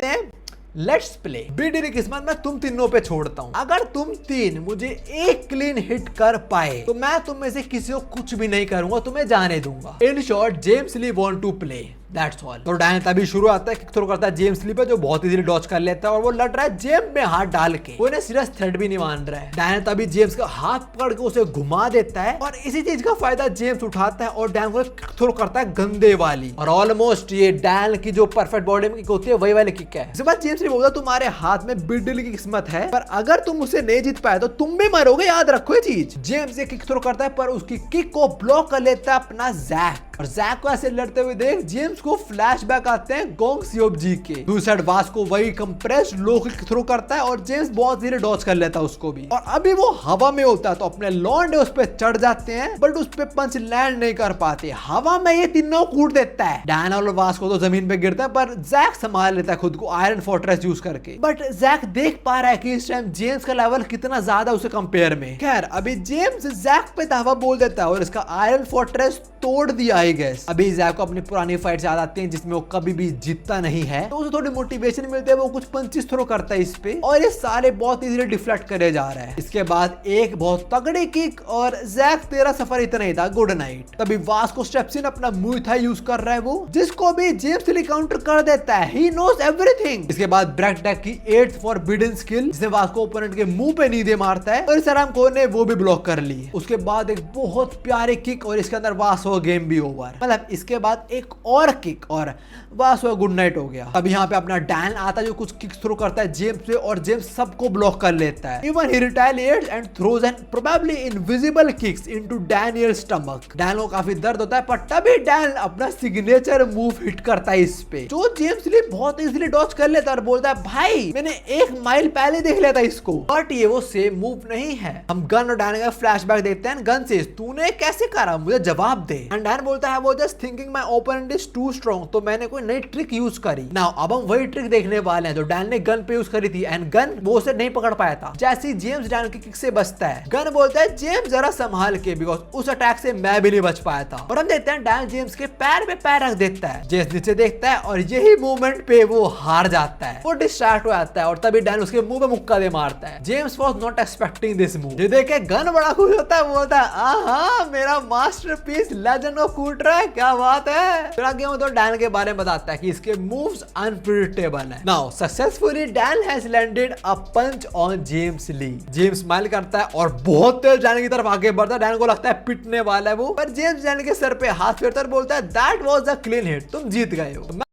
Let's play. BD की किस्मत मैं तुम तीनों पे छोड़ता हूँ। अगर तुम तीन मुझे एक क्लीन हिट कर पाए तो मैं तुम में से किसी को कुछ भी नहीं करूंगा, तुम्हें जाने दूंगा। In short James Lee want to play, that's all. तो डैन तभी शुरू आता है, किक थ्रो करता है जेम्स ली पे, जो बहुत इजीली डॉच कर लेता है और वो लड़ रहा है जेम्स में हाथ डाल के। वो इन्हें सीरियस थ्रेट भी नहीं मान रहा है। डैन तभी जेम्स का हाथ पकड़ के उसे घुमा देता है और इसी चीज का फायदा जेम्स उठाता है और डैन को किक थ्रो करता है गंदे वाली। और ऑलमोस्ट ये डैन की जो परफेक्ट बॉडी में किक होती है वही वाली किक है। इसके बाद जेम्स ली बोलता तुम्हारे हाथ में बिग डील की किस्मत है, पर अगर तुम उसे नहीं जीत पाए तो तुम भी मरोगे, याद रखो ये चीज। जेम्स ये किक थ्रो करता है पर उसकी किक को ब्लॉक कर लेता है अपना जैक। और जैक को ऐसे लड़ते हुए देख जेम्स को फ्लैशबैक आते हैं गोंग सियोब जी के। दूसरी साइड वास को वही कंप्रेस्ड लो किक थ्रो करता है और जेम्स बहुत धीरे डॉच कर लेता है उसको भी। और अभी वो हवा में होता है तो अपने लॉन्डे उस पे चढ़ जाते हैं, बट उस पे पंच लैंड नहीं कर पाते। हवा में ये तीनों कूट देता है। डैन और वास को तो जमीन पे गिरता है, पर जैक संभाल लेता है खुद को आयरन फोर्ट्रेस यूज करके। बट जैक देख पा रहा है कि इस टाइम जेम्स का लेवल कितना ज्यादा उसे कंपेयर में। खैर अभी जेम्स जैक पे धावा बोल देता है और इसका आयरन फोर्ट्रेस तोड़ दिया आई गेस। अभी जैक को अपनी पुरानी फाइट याद आती हैं जिसमें वो कभी भी जीतता नहीं है, तो उसे थोड़ी मोटिवेशन मिलती है। वो कुछ पंचेस थ्रो करता है इस पे और ये सारे बहुत इजीली डिफ्लेक्ट करे जा रहा है। इसके बाद एक बहुत तगड़ी किक और जैक तेरा सफर इतना ही था, गुड नाइट। तभी वास को स्टेप्स इन अपना मुई थाई यूज कर रहा है वो, जिसको भी जेम्स ली काउंटर कर देता है। He knows everything. इसके बाद ब्रेक डेक की 8th फॉरबिडन स्किल जिसने वास को ओपोनेंट के मुंह पे नींदे मारता है और इस को ने वो भी ब्लॉक कर ली। उसके बाद एक बहुत प्यारी किक और इसके अंदर वास हो गेम भी ओवर। मतलब इसके बाद एक और किक और बस वो गुड नाइट हो गया। अब यहाँ पे अपना डैन आता है जो कुछ किक थ्रो करता है जेम्स पे और जेम्स सबको ब्लॉक कर लेता है। Even he retaliates and throws an probably invisible kicks into Daniel stomach. Dan को काफी दर्द होता है, पर तभी डैन अपना सिग्नेचर मूव हिट करता है इस पे, जो जेम्स ली बहुत इजीली डॉच कर लेता है और बोलता है भाई मैंने 1 माइल पहले देख लिया था इसको। बट ये वो सेम मूव नहीं है। हम गन और डैन का फ्लैशबैक देखते हैं। गन से तूने कैसे करा, मुझे जवाब दे। एंड डैन बोलता है वो just thinking my opponent is too strong, तो मैंने कोई नई ट्रिक यूज करी। नाउ अब हम वही ट्रिक देखने वाले हैं जो डैन ने गन पे यूज करी थी एंड गन वो उसे नहीं पकड़ पाया था। जैसे जेम्स डैन की किक से बचता है, गन बोलता है जेम्स जरा संभाल के, बिकॉज उस अटैक से मैं भी नहीं बच पाया था। और हम देखते हैं डैन जेम्स के पैर पे पैर रख देता है। जेम्स नीचे देखता है और यही मूवमेंट पे वो हार जाता है। वो डिस्ट्रैक्ट हो जाता है और तभी डैन उसके मुंह पे मुक्का दे मारता है। James was not expecting this move. ये देखे गन बड़ा खुश होता है, बोलता है आहा मेरा मास्टरपीस लेजेंड ऑफ कूट रहा है, क्या बात है। फिर आगे तो डैन के बारे में बताता है कि इसके मूव्स अनप्रेडिक्टेबल है। Now successfully Dan has landed a punch on James Lee. James smile करता है और बहुत तेज डैन की तरफ आगे बढ़ता है। डैन को लगता है पिटने वाला है वो, पर जेम्स डैन के सर पे हाथ फेरता है और बोलता है that was a clean hit, तुम जीत गए हो।